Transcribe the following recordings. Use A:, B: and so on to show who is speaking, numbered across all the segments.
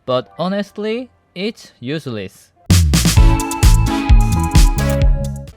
A: but honestly, it's useless.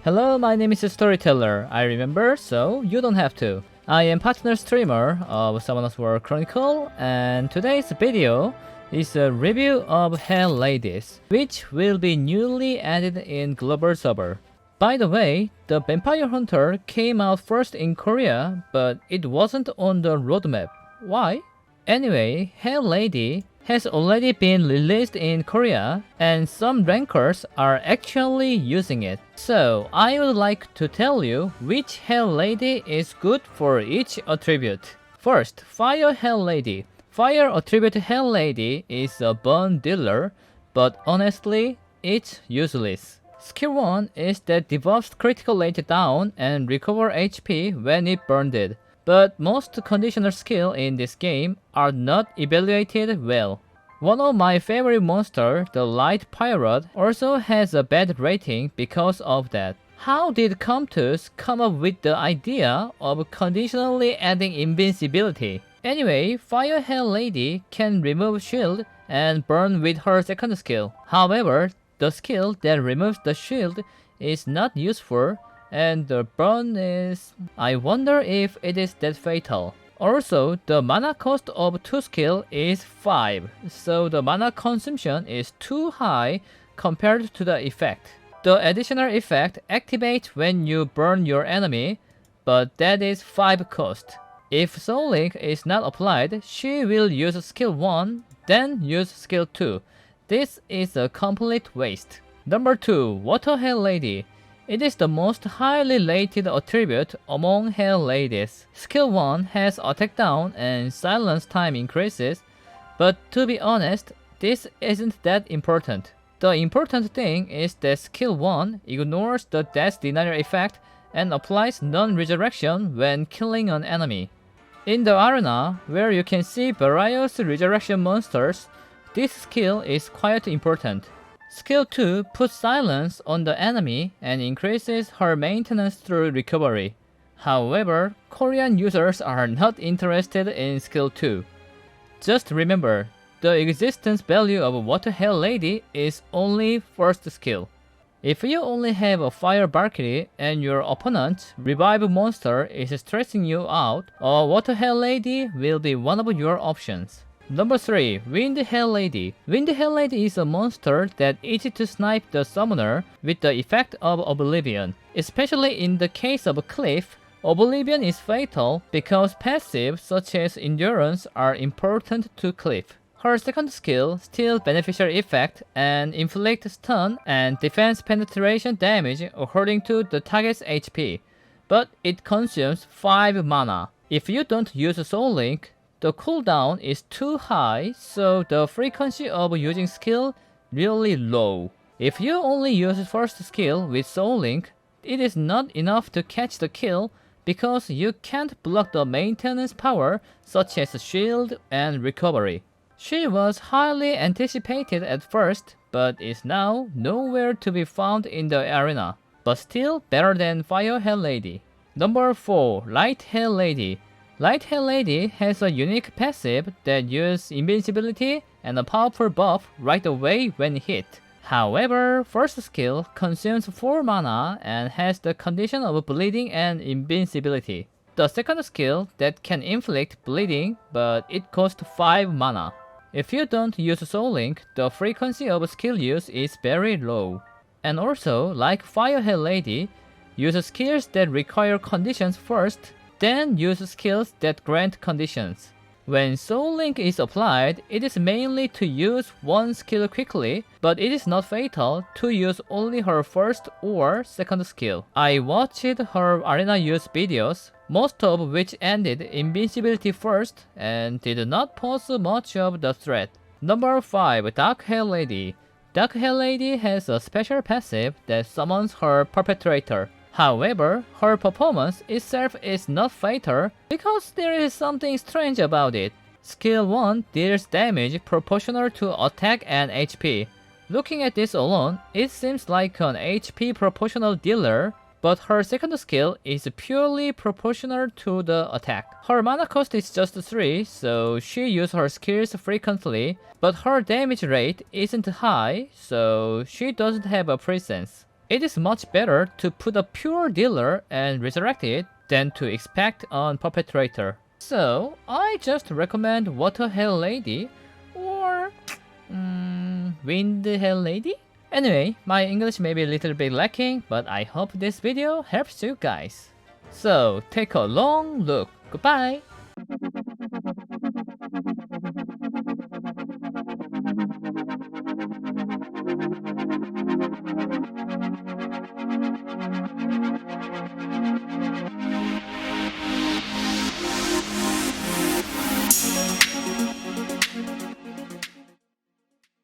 A: Hello, my name is Storyteller. I remember, so you don't have to. I am partner streamer of Someone's War Chronicle, and today's video is a review of Hell Ladies, which will be newly added in global server. By the way, the Vampire Hunter came out first in Korea, but it wasn't on the roadmap. Why? Anyway, Hell Lady has already been released in Korea, and some rankers are actually using it. So I would like to tell you which Hell Lady is good for each attribute. First, Fire Hell Lady. Fire attribute Hell Lady is a burn dealer, but honestly, it's useless. Skill 1 is that debuffs critical rate down and recover HP when it burned. But most conditional skills in this game are not evaluated well. One of my favorite monsters, the Light Pirate, also has a bad rating because of that. How did Comtus come up with the idea of conditionally adding invincibility? Anyway, Fire Hell Lady can remove shield and burn with her second skill. However, the skill that removes the shield is not useful, and the burn is... I wonder if it is that fatal. Also, the mana cost of 2 skill is 5, so the mana consumption is too high compared to the effect. The additional effect activates when you burn your enemy, but that is 5 cost. If Soul Link is not applied, she will use skill 1, then use skill 2. This is a complete waste. Number 2. Water Hell Lady. It is the most highly rated attribute among Hell Ladies. Skill 1 has attack down and silence time increases, but to be honest, this isn't that important. The important thing is that Skill 1 ignores the death denial effect and applies non-resurrection when killing an enemy. In the arena, where you can see various resurrection monsters, this skill is quite important. Skill 2 puts silence on the enemy and increases her maintenance through recovery. However, Korean users are not interested in Skill 2. Just remember, the existence value of Water Hell Lady is only first skill. If you only have a Fire Valkyrie and your opponent's revive monster is stressing you out, a Water Hell Lady will be one of your options. Number 3. Wind Hell Lady. Wind Hell Lady is a monster that is easy to snipe the summoner with the effect of Oblivion. Especially in the case of Cliff, Oblivion is fatal because passives such as Endurance are important to Cliff. Her second skill steals beneficial effect and inflict stun and defense penetration damage according to the target's HP, but it consumes 5 mana. If you don't use Soul Link, the cooldown is too high, so the frequency of using skill really low. If you only use first skill with Soul Link, it is not enough to catch the kill because you can't block the maintenance power such as shield and recovery. She was highly anticipated at first, but is now nowhere to be found in the arena, but still better than Fire Hell Lady. Number 4. Light Hell Lady. Light Hell Lady has a unique passive that uses invincibility and a powerful buff right away when hit. However, first skill consumes 4 mana and has the condition of bleeding and invincibility. The second skill that can inflict bleeding, but it costs 5 mana. If you don't use Soul Link, the frequency of skill use is very low. And also, like Fire Hell Lady, use skills that require conditions first, then use skills that grant conditions. When Soul Link is applied, it is mainly to use one skill quickly, but it is not fatal to use only her first or second skill. I watched her arena use videos, most of which ended invincibility first and did not pose much of the threat. Number 5. Darkhair Lady. Darkhair Lady has a special passive that summons her perpetrator. However, her performance itself is not fatal because there is something strange about it. Skill 1 deals damage proportional to attack and HP. Looking at this alone, it seems like an HP proportional dealer, but her second skill is purely proportional to the attack. Her mana cost is just 3, so she uses her skills frequently, but her damage rate isn't high, so she doesn't have a presence. It is much better to put a pure dealer and resurrect it than to expect on Perpetrator. So, I just recommend Water Hell Lady or Wind Hell Lady? Anyway, my English may be a little bit lacking, but I hope this video helps you guys. So, take a long look. Goodbye!